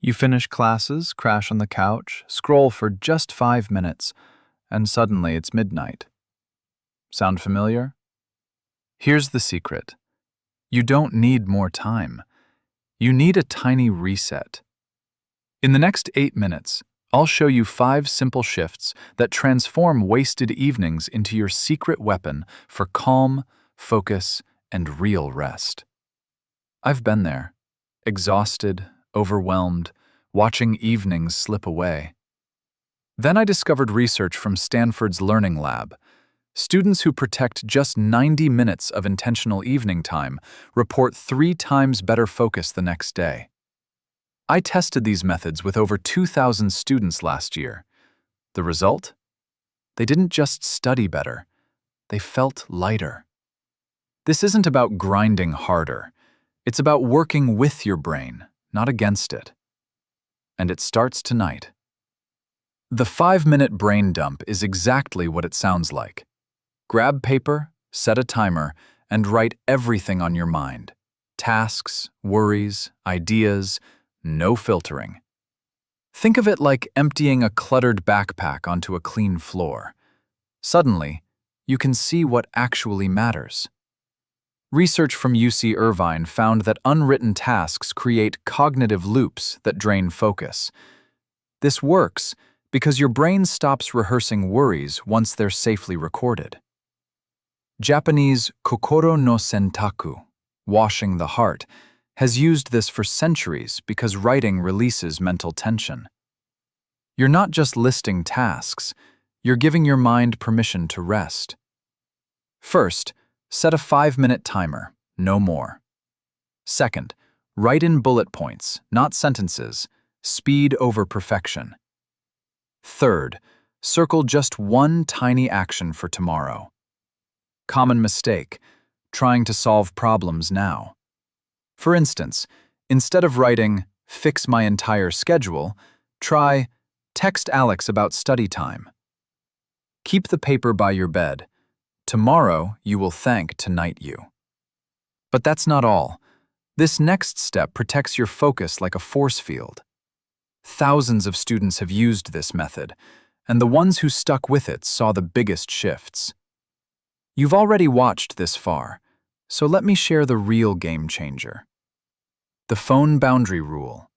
You finish classes, crash on the couch, scroll for just 5 minutes, and suddenly it's midnight. Sound familiar? Here's the secret. You don't need more time. You need a tiny reset. In the next 8 minutes, I'll show you 5 simple shifts that transform wasted evenings into your secret weapon for calm, focus, and real rest. I've been there, exhausted, overwhelmed, watching evenings slip away. Then I discovered research from Stanford's Learning Lab. Students who protect just 90 minutes of intentional evening time report 3 times better focus the next day. I tested these methods with over 2,000 students last year. The result? They didn't just study better, they felt lighter. This isn't about grinding harder. It's about working with your brain, not against it. And it starts tonight. The 5-minute brain dump is exactly what it sounds like. Grab paper, set a timer, and write everything on your mind. Tasks, worries, ideas, no filtering. Think of it like emptying a cluttered backpack onto a clean floor. Suddenly, you can see what actually matters. Research from UC Irvine found that unwritten tasks create cognitive loops that drain focus. This works because your brain stops rehearsing worries once they're safely recorded. Japanese kokoro no sentaku, washing the heart, has used this for centuries because writing releases mental tension. You're not just listing tasks, you're giving your mind permission to rest. First, set a 5-minute timer, no more. Second, write in bullet points, not sentences, speed over perfection. Third, circle just one tiny action for tomorrow. Common mistake, trying to solve problems now. For instance, instead of writing, "fix my entire schedule," try, "text Alex about study time." Keep the paper by your bed. Tomorrow you will thank tonight you. But that's not all. This next step protects your focus like a force field. Thousands of students have used this method, and the ones who stuck with it saw the biggest shifts. You've already watched this far, so let me share the real game changer. The phone boundary rule.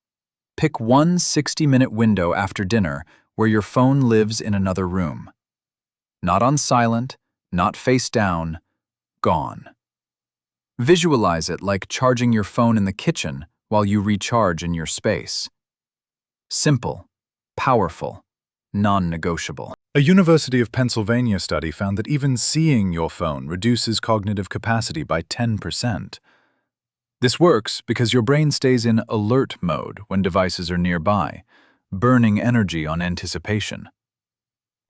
Pick one 60-minute window after dinner where your phone lives in another room. Not on silent, not face down, gone. Visualize it like charging your phone in the kitchen while you recharge in your space. Simple, powerful, non-negotiable. A University of Pennsylvania study found that even seeing your phone reduces cognitive capacity by 10%. This works because your brain stays in alert mode when devices are nearby, burning energy on anticipation.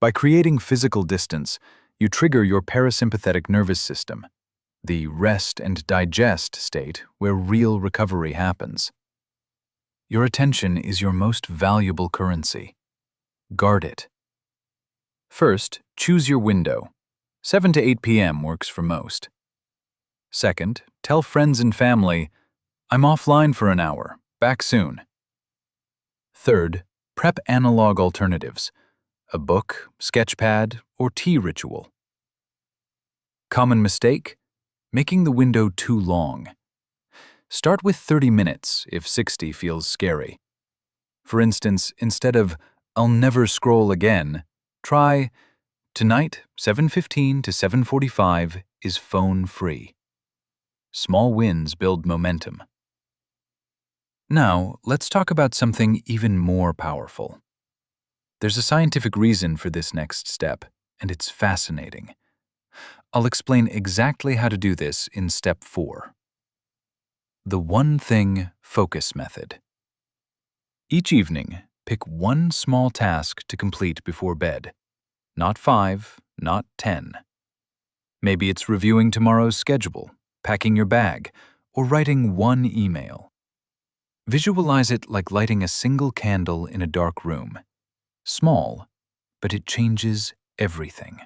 By creating physical distance, you trigger your parasympathetic nervous system, the rest and digest state where real recovery happens. Your attention is your most valuable currency. Guard it. First, choose your window. 7 to 8 p.m. works for most. Second, tell friends and family, "I'm offline for an hour, back soon." Third, prep analog alternatives, a book, sketchpad, or tea ritual. Common mistake? Making the window too long. Start with 30 minutes if 60 feels scary. For instance, instead of "I'll never scroll again," try, "Tonight, 7:15 to 7:45 is phone-free." Small wins build momentum. Now, let's talk about something even more powerful. There's a scientific reason for this next step, and it's fascinating. I'll explain exactly how to do this in step 4. The one thing focus method. Each evening, pick one small task to complete before bed. Not 5, not 10. Maybe it's reviewing tomorrow's schedule, packing your bag, or writing one email. Visualize it like lighting a single candle in a dark room. Small, but it changes everything.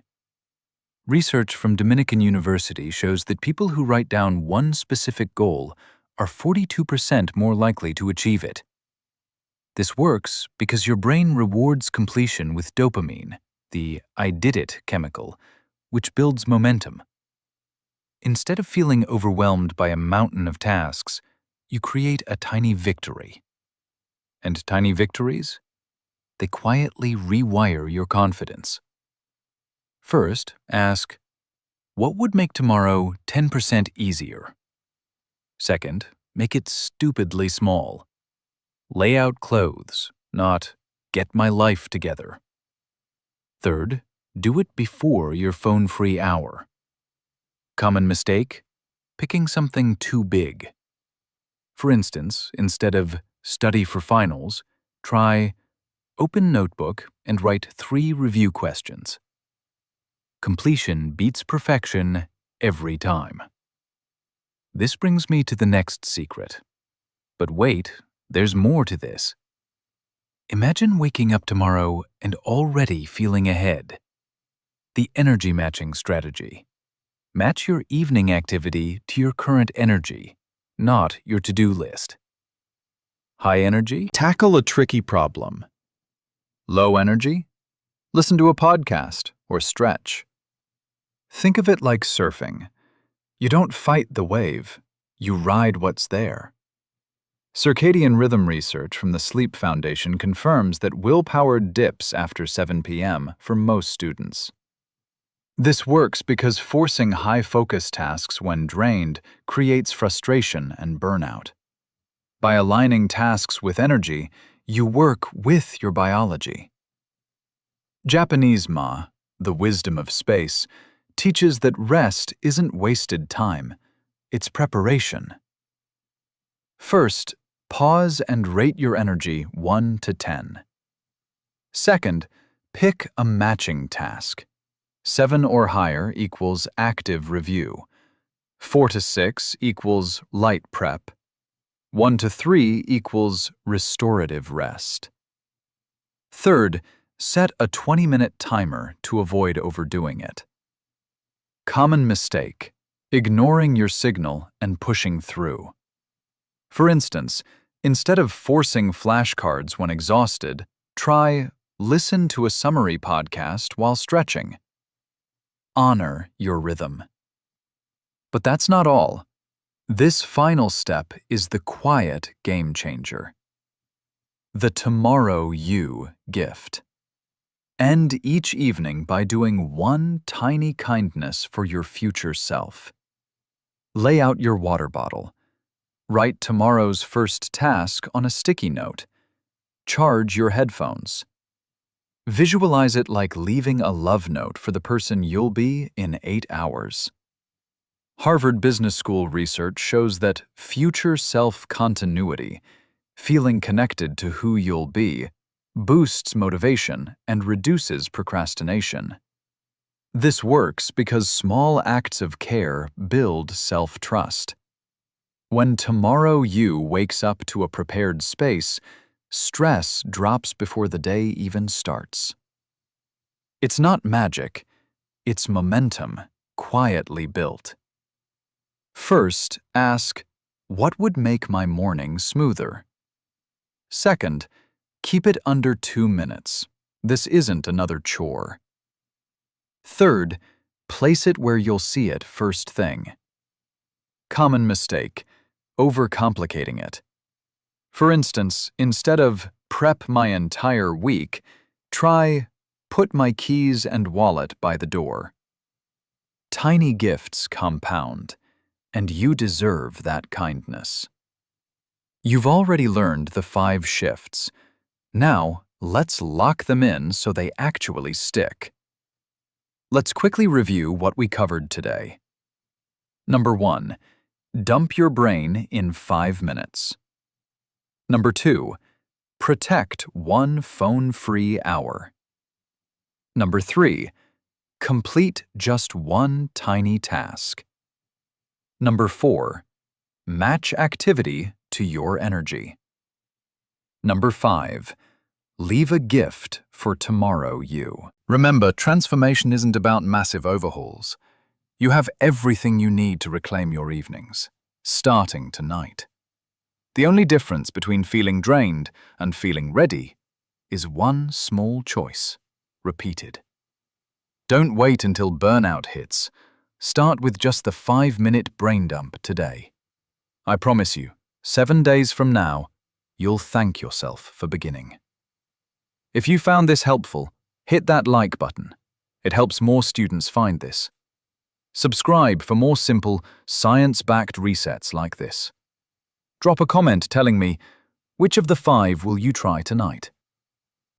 Research from Dominican University shows that people who write down one specific goal are 42% more likely to achieve it. This works because your brain rewards completion with dopamine, the I did it chemical, which builds momentum. Instead of feeling overwhelmed by a mountain of tasks, you create a tiny victory. And tiny victories? They quietly rewire your confidence. First, ask, what would make tomorrow 10% easier? Second, make it stupidly small. Lay out clothes, not get my life together. Third, do it before your phone-free hour. Common mistake? Picking something too big. For instance, instead of study for finals, try open notebook and write 3 review questions. Completion beats perfection every time. This brings me to the next secret. But wait, there's more to this. Imagine waking up tomorrow and already feeling ahead. The energy matching strategy. Match your evening activity to your current energy, not your to-do list. High energy? Tackle a tricky problem. Low energy? Listen to a podcast or stretch. Think of it like surfing. You don't fight the wave, you ride what's there. Circadian rhythm research from the Sleep Foundation confirms that willpower dips after 7 p.m. for most students. This works because forcing high-focus tasks when drained creates frustration and burnout. By aligning tasks with energy, you work with your biology. Japanese Ma, the wisdom of space, teaches that rest isn't wasted time, it's preparation. First, pause and rate your energy 1 to 10. Second, pick a matching task. 7 or higher equals active review. 4 to 6 equals light prep. 1 to 3 equals restorative rest. Third, set a 20-minute timer to avoid overdoing it. Common mistake: ignoring your signal and pushing through. For instance, instead of forcing flashcards when exhausted, try listen to a summary podcast while stretching. Honor your rhythm. But that's not all. This final step is the quiet game changer. The Tomorrow You gift. End each evening by doing one tiny kindness for your future self. Lay out your water bottle. Write tomorrow's first task on a sticky note. Charge your headphones. Visualize it like leaving a love note for the person you'll be in 8 hours. Harvard Business School research shows that future self-continuity, feeling connected to who you'll be, boosts motivation and reduces procrastination. This works because small acts of care build self-trust. When tomorrow you wakes up to a prepared space, stress drops before the day even starts. It's not magic, it's momentum, quietly built. First, ask, what would make my morning smoother? Second, keep it under 2 minutes. This isn't another chore. Third, place it where you'll see it first thing. Common mistake: overcomplicating it. For instance, instead of prep my entire week, try put my keys and wallet by the door. Tiny gifts compound, and you deserve that kindness. You've already learned the 5 shifts. Now, let's lock them in so they actually stick. Let's quickly review what we covered today. Number 1. Dump your brain in 5 minutes. Number 2. Protect 1 phone-free hour. Number 3. Complete just 1 tiny task. Number 4. Match activity to your energy. Number 5. Leave a gift for tomorrow you. Remember, transformation isn't about massive overhauls. You have everything you need to reclaim your evenings, starting tonight. The only difference between feeling drained and feeling ready is one small choice, repeated. Don't wait until burnout hits. Start with just the 5-minute brain dump today. I promise you, 7 days from now, you'll thank yourself for beginning. If you found this helpful, hit that like button. It helps more students find this. Subscribe for more simple, science-backed resets like this. Drop a comment telling me, which of the 5 will you try tonight?